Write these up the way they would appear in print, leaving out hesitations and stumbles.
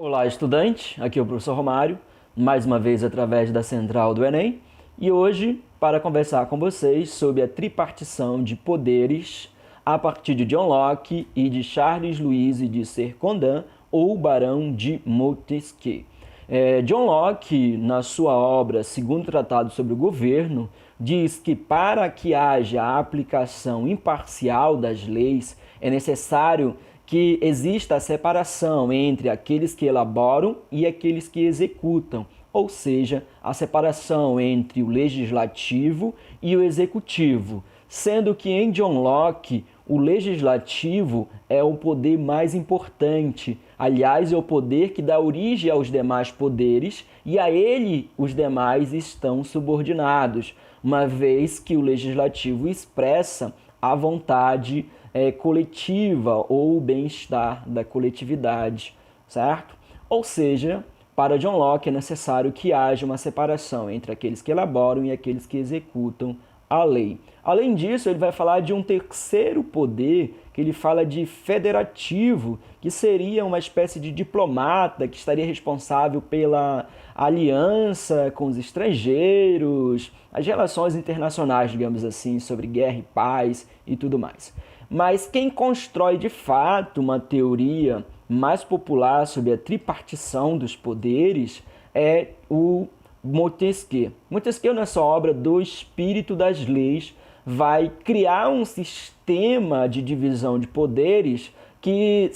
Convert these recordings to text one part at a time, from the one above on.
Olá, estudante! Aqui é o professor Romário, mais uma vez através da central do Enem, e hoje para conversar com vocês sobre a tripartição de poderes a partir de John Locke e de Charles Louis de Sercondant, ou Barão de Montesquieu. John Locke, na sua obra Segundo Tratado sobre o Governo, diz que para que haja a aplicação imparcial das leis é necessário que exista a separação entre aqueles que elaboram e aqueles que executam, ou seja, a separação entre o legislativo e o executivo, sendo que em John Locke o legislativo é o poder mais importante, aliás, é o poder que dá origem aos demais poderes e a ele os demais estão subordinados, uma vez que o legislativo expressa a vontade coletiva ou o bem-estar da coletividade, certo? Ou seja, para John Locke é necessário que haja uma separação entre aqueles que elaboram e aqueles que executam a lei. Além disso, ele vai falar de um terceiro poder, que ele fala de federativo, que seria uma espécie de diplomata que estaria responsável pela aliança com os estrangeiros, as relações internacionais, digamos assim, sobre guerra e paz e tudo mais. Mas quem constrói de fato uma teoria mais popular sobre a tripartição dos poderes é o Montesquieu. Montesquieu, na sua obra Do Espírito das Leis, vai criar um sistema de divisão de poderes que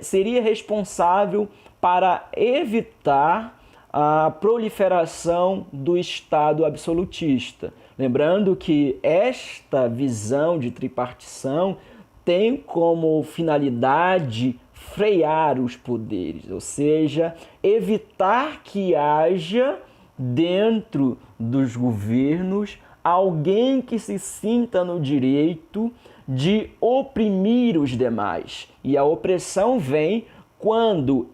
seria responsável para evitar a proliferação do Estado absolutista. Lembrando que esta visão de tripartição tem como finalidade frear os poderes, ou seja, evitar que haja dentro dos governos alguém que se sinta no direito de oprimir os demais. E a opressão vem quando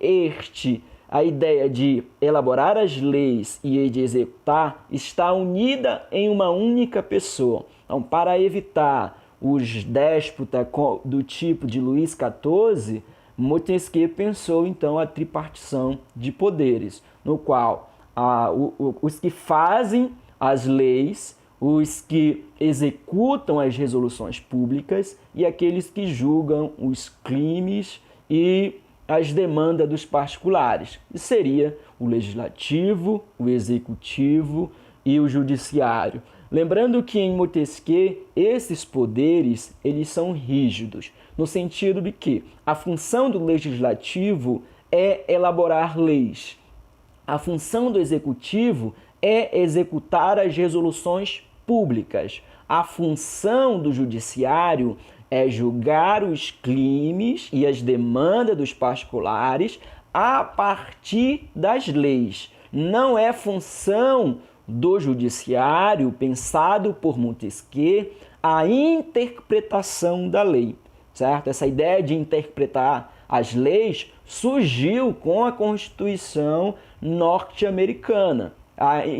a ideia de elaborar as leis e de executar está unida em uma única pessoa. Então, para evitar os déspotas do tipo de Luís XIV, Montesquieu pensou então a tripartição de poderes, no qual os que fazem as leis, os que executam as resoluções públicas e aqueles que julgam os crimes e as demandas dos particulares. Isso seria o legislativo, o executivo e o judiciário. Lembrando que em Montesquieu esses poderes eles são rígidos, no sentido de que a função do legislativo é elaborar leis. A função do executivo é executar as resoluções públicas. A função do judiciário é julgar os crimes e as demandas dos particulares a partir das leis. Não é função do judiciário, pensado por Montesquieu, a interpretação da lei, certo? Essa ideia de interpretar as leis surgiu com a Constituição norte-americana.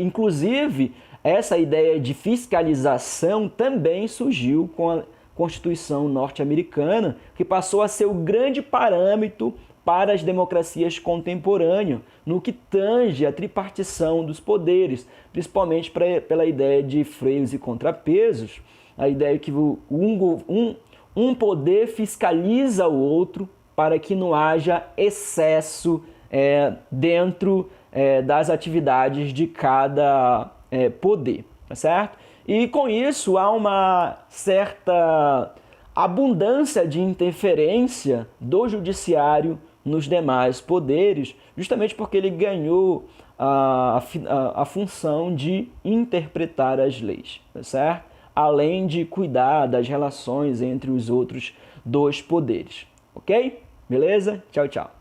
Inclusive, essa ideia de fiscalização também surgiu com a Constituição norte-americana, que passou a ser o grande parâmetro para as democracias contemporâneas, no que tange a tripartição dos poderes, principalmente pela ideia de freios e contrapesos, a ideia que um poder fiscaliza o outro para que não haja excesso dentro das atividades de cada poder, tá certo? E com isso há uma certa abundância de interferência do judiciário nos demais poderes, justamente porque ele ganhou a função de interpretar as leis, tá certo? Além de cuidar das relações entre os outros dois poderes, ok? Beleza? Tchau, tchau.